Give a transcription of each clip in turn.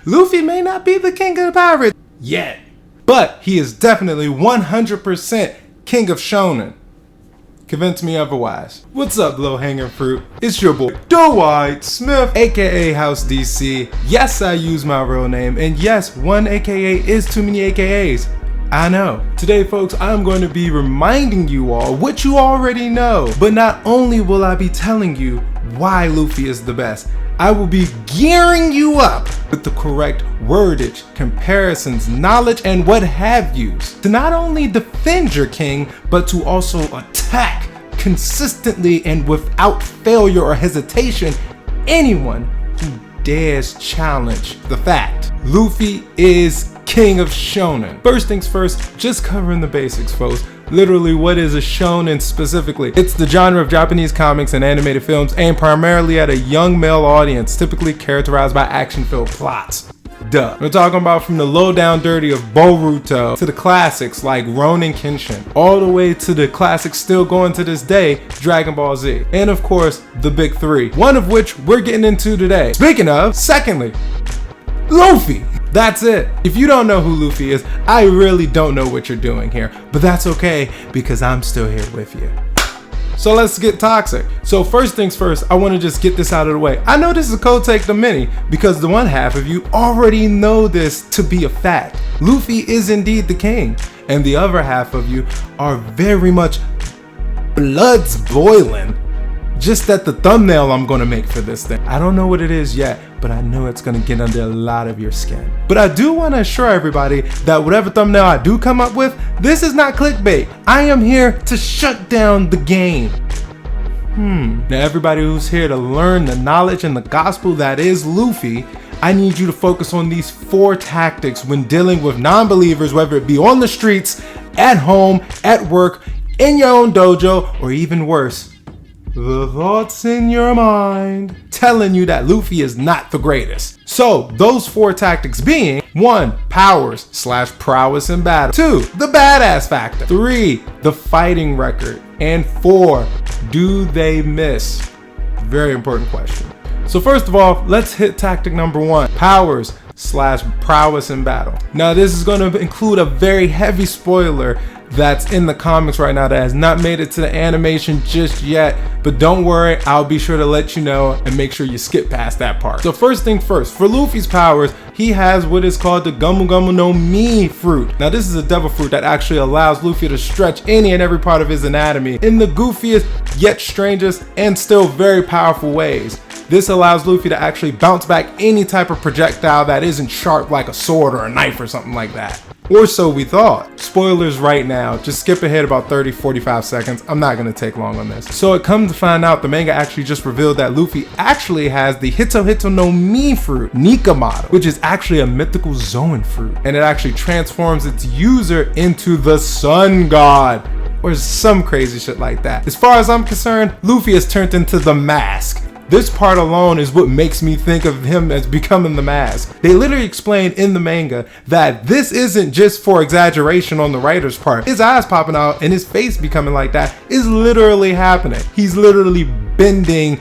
Luffy may not be the king of the pirates yet, but he is definitely 100% king of Shonen. Convince me otherwise. What's up, low-hanging fruit? It's your boy, Dwight Smith, aka House DC. Yes, I use my real name, and yes, one aka is too many AKAs. I know. Today, folks, I'm going to be reminding you all what you already know, but not only will I be telling you why Luffy is the best, I will be gearing you up with the correct wordage, comparisons, knowledge, and what have yous to not only defend your king, but to also attack consistently and without failure or hesitation anyone who dares challenge the fact. Luffy is king of Shonen. First things first, just covering the basics, folks. Literally, what is a shonen specifically? It's the genre of Japanese comics and animated films aimed primarily at a young male audience, typically characterized by action-filled plots. Duh. We're talking about from the low down dirty of Boruto to the classics like Ronin Kenshin, all the way to the classics still going to this day, Dragon Ball Z. And of course, the big three, one of which we're getting into today. Speaking of, secondly, Luffy. That's it. If you don't know who Luffy is, I really don't know what you're doing here, but that's okay because I'm still here with you. So let's get toxic. So first things first, I want to just get this out of the way. I know this is a cold take to many because the one half of you already know this to be a fact. Luffy is indeed the king, and the other half of you are very much blood's boiling just at the thumbnail I'm gonna make for this thing. I don't know what it is yet, but I know it's gonna get under a lot of your skin. But I do wanna assure everybody that whatever thumbnail I do come up with, this is not clickbait. I am here to shut down the game. Now everybody who's here to learn the knowledge and the gospel that is Luffy, I need you to focus on these 4 tactics when dealing with non-believers, whether it be on the streets, at home, at work, in your own dojo, or even worse, the thoughts in your mind telling you that Luffy is not the greatest. So those 4 tactics being: 1. Powers / prowess in battle. 2. The badass factor. 3. The fighting record. And 4. Do they miss? Very important question. So first of all, let's hit tactic number 1. Powers / prowess in battle. Now this is going to include a very heavy spoiler that's in the comics right now that has not made it to the animation just yet, but don't worry, I'll be sure to let you know and make sure you skip past that part. So first thing first, for Luffy's powers, he has what is called the Gumu Gumu no Mi fruit. Now this is a devil fruit that actually allows Luffy to stretch any and every part of his anatomy in the goofiest yet strangest and still very powerful ways. This allows Luffy to actually bounce back any type of projectile that isn't sharp like a sword or a knife or something like that. Or so we thought. Spoilers right now, just skip ahead about 30-45 seconds. I'm not going to take long on this. So it comes to find out the manga actually just revealed that Luffy actually has the Hito Hito no Mi fruit, Nika model, which is actually a mythical Zoan fruit. And it actually transforms its user into the sun god, or some crazy shit like that. As far as I'm concerned, Luffy has turned into the mask. This part alone is what makes me think of him as becoming the mask. They literally explained in the manga that this isn't just for exaggeration on the writer's part. His eyes popping out and his face becoming like that is literally happening. He's literally bending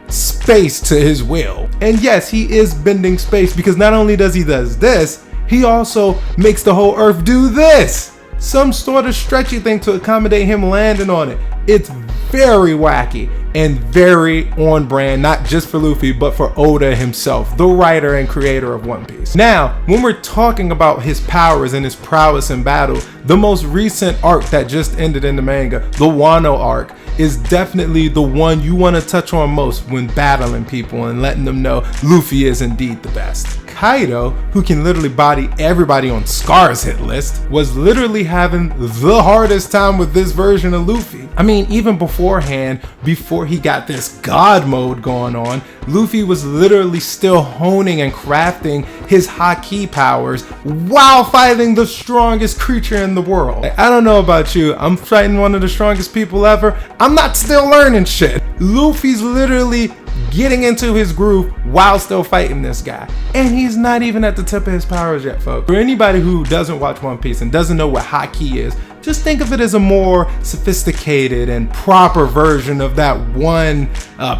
space to his will. And yes, he is bending space because not only does he this, he also makes the whole earth do this. Some sort of stretchy thing to accommodate him landing on it. It's very wacky and very on brand, not just for Luffy, but for Oda himself, the writer and creator of One Piece. Now, when we're talking about his powers and his prowess in battle, the most recent arc that just ended in the manga, the Wano arc, is definitely the one you want to touch on most when battling people and letting them know Luffy is indeed the best. Kaido, who can literally body everybody on Scar's hit list, was literally having the hardest time with this version of Luffy. I mean, even beforehand, before he got this god mode going on, Luffy was literally still honing and crafting his Haki powers while fighting the strongest creature in the world. I don't know about you, I'm fighting one of the strongest people ever. I'm not still learning shit. Luffy's literally getting into his groove while still fighting this guy. And he's not even at the tip of his powers yet, folks. For anybody who doesn't watch One Piece and doesn't know what Haki is, just think of it as a more sophisticated and proper version of that one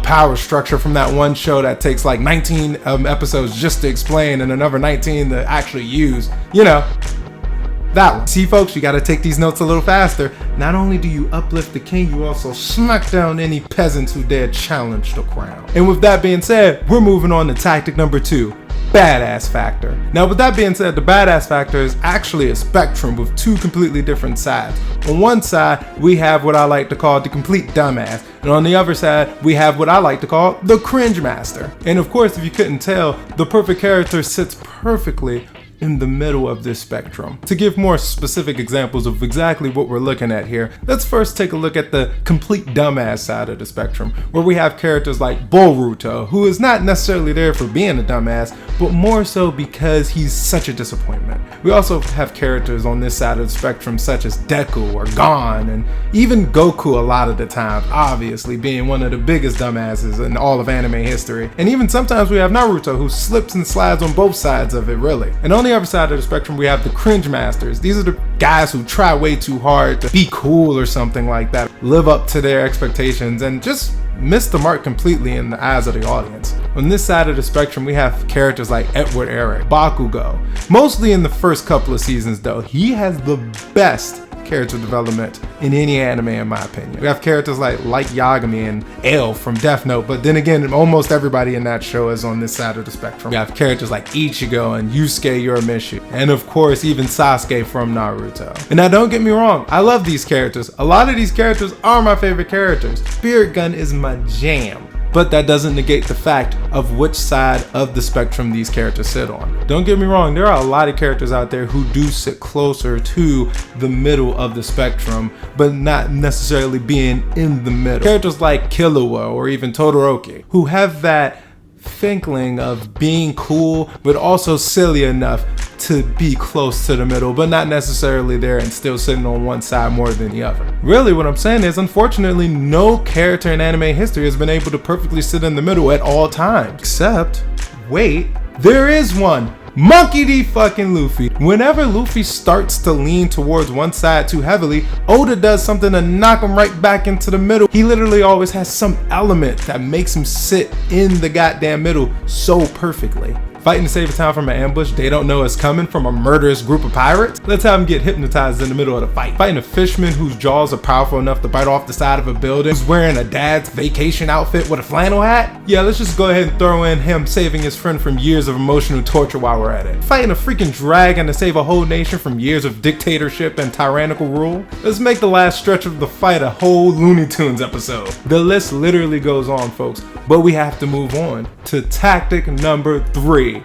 power structure from that one show that takes like 19 episodes just to explain and another 19 to actually use. You know, that one. See folks, you gotta take these notes a little faster. Not only do you uplift the king, you also smack down any peasants who dare challenge the crown. And with that being said, we're moving on to tactic number 2. Badass factor. Now with that being said, the badass factor is actually a spectrum with two completely different sides. On one side, we have what I like to call the complete dumbass, and on the other side, we have what I like to call the cringe master. And of course, if you couldn't tell, the perfect character sits perfectly in the middle of this spectrum. To give more specific examples of exactly what we're looking at here, let's first take a look at the complete dumbass side of the spectrum, where we have characters like Boruto, who is not necessarily there for being a dumbass, but more so because he's such a disappointment. We also have characters on this side of the spectrum such as Deku or Gon, and even Goku a lot of the time, obviously being one of the biggest dumbasses in all of anime history. And even sometimes we have Naruto, who slips and slides on both sides of it, really. And on the other side of the spectrum, we have the cringe masters. These are the guys who try way too hard to be cool or something like that, live up to their expectations, and just miss the mark completely in the eyes of the audience. On this side of the spectrum, we have characters like Edward Eric, Bakugo. Mostly in the first couple of seasons though, he has the best character development in any anime in my opinion. We have characters like Light Yagami and L from Death Note, but then again, almost everybody in that show is on this side of the spectrum. We have characters like Ichigo and Yusuke Urameshi, and of course even Sasuke from Naruto. And now don't get me wrong, I love these characters. A lot of these characters are my favorite characters. Spirit Gun is my jam. But that doesn't negate the fact of which side of the spectrum these characters sit on. Don't get me wrong, there are a lot of characters out there who do sit closer to the middle of the spectrum, but not necessarily being in the middle. Characters like Killua or even Todoroki, who have that finkling of being cool, but also silly enough to be close to the middle, but not necessarily there and still sitting on one side more than the other. Really, what I'm saying is, unfortunately, no character in anime history has been able to perfectly sit in the middle at all times. Except, wait, there is one. Monkey D fucking Luffy. Whenever Luffy starts to lean towards one side too heavily, Oda does something to knock him right back into the middle. He literally always has some element that makes him sit in the goddamn middle so perfectly. Fighting to save a town from an ambush they don't know is coming from a murderous group of pirates? Let's have him get hypnotized in the middle of the fight. Fighting a fisherman whose jaws are powerful enough to bite off the side of a building, who's wearing a dad's vacation outfit with a flannel hat? Yeah, let's just go ahead and throw in him saving his friend from years of emotional torture while we're at it. Fighting a freaking dragon to save a whole nation from years of dictatorship and tyrannical rule? Let's make the last stretch of the fight a whole Looney Tunes episode. The list literally goes on, folks, but we have to move on to tactic number 3.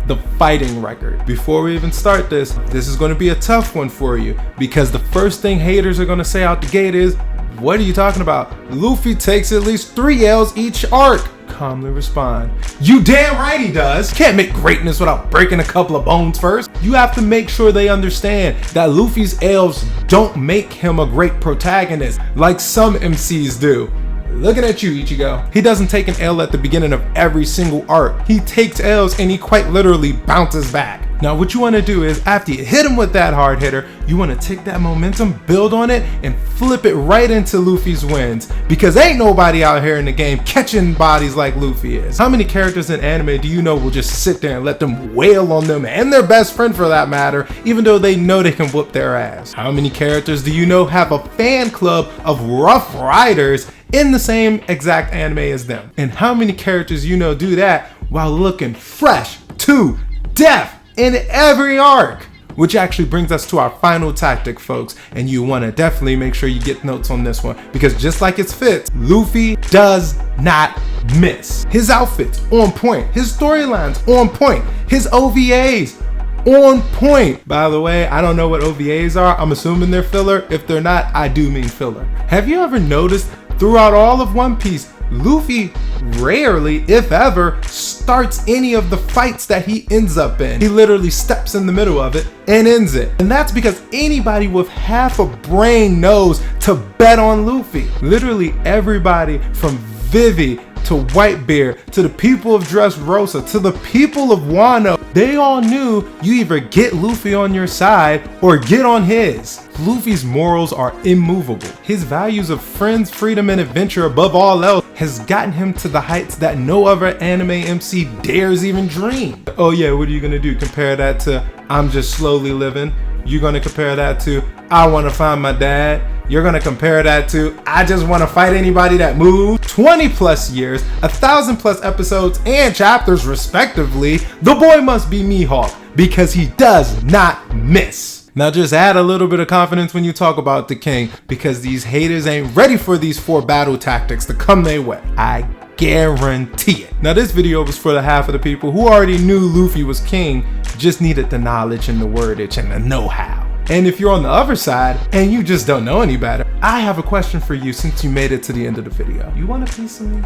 The fighting record. Before we even start this is going to be a tough one for you, because the first thing haters are going to say out the gate is, what are you talking about? Luffy takes at least 3 L's each arc. Calmly respond, you damn right he does. Can't make greatness without breaking a couple of bones first. You have to make sure they understand that Luffy's L's don't make him a great protagonist like some MCs do. Looking at you, Ichigo. He doesn't take an L at the beginning of every single arc. He takes L's and he quite literally bounces back. Now what you want to do is, after you hit him with that hard hitter, you want to take that momentum, build on it, and flip it right into Luffy's wins. Because ain't nobody out here in the game catching bodies like Luffy is. How many characters in anime do you know will just sit there and let them wail on them, and their best friend for that matter, even though they know they can whoop their ass? How many characters do you know have a fan club of Rough Riders in the same exact anime as them? And how many characters you know do that while looking fresh to death in every arc? Which actually brings us to our final tactic, folks, and you want to definitely make sure you get notes on this one, because just like it's fits, Luffy does not miss. His outfits on point, his storylines on point, his OVAs on point. By the way, I don't know what OVAs are. I'm assuming they're filler. If they're not, I do mean filler. Have you ever noticed throughout all of One Piece, Luffy rarely, if ever, starts any of the fights that he ends up in? He literally steps in the middle of it and ends it. And that's because anybody with half a brain knows to bet on Luffy. Literally everybody from Vivi to Whitebeard, to the people of Dressrosa, to the people of Wano, they all knew you either get Luffy on your side or get on his. Luffy's morals are immovable. His values of friends, freedom, and adventure above all else has gotten him to the heights that no other anime MC dares even dream. Oh yeah, what are you gonna do? Compare that to I'm just slowly living? You're gonna compare that to I wanna find my dad? You're gonna compare that to I just wanna fight anybody that moves? 20 plus years, 1,000 plus episodes and chapters respectively, the boy must be Mihawk because he does not miss. Now just add a little bit of confidence when you talk about the king, because these haters ain't ready for these 4 battle tactics to come their way. I guarantee it. Now this video was for the half of the people who already knew Luffy was king, just needed the knowledge and the wordage and the know-how. And if you're on the other side and you just don't know any better, I have a question for you since you made it to the end of the video. You want a piece of me?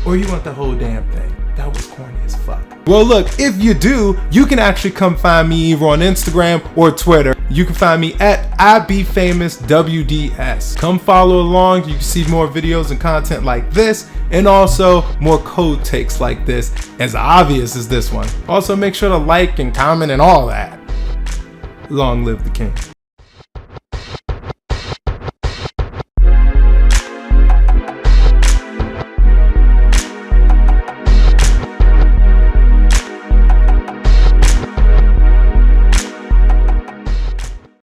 Or you want the whole damn thing? That was corny as fuck. Well look, if you do, you can actually come find me either on Instagram or Twitter. You can find me at IBFamousWDS. Come follow along, you can see more videos and content like this, and also more code takes like this, as obvious as this one. Also make sure to like and comment and all that. Long live the king.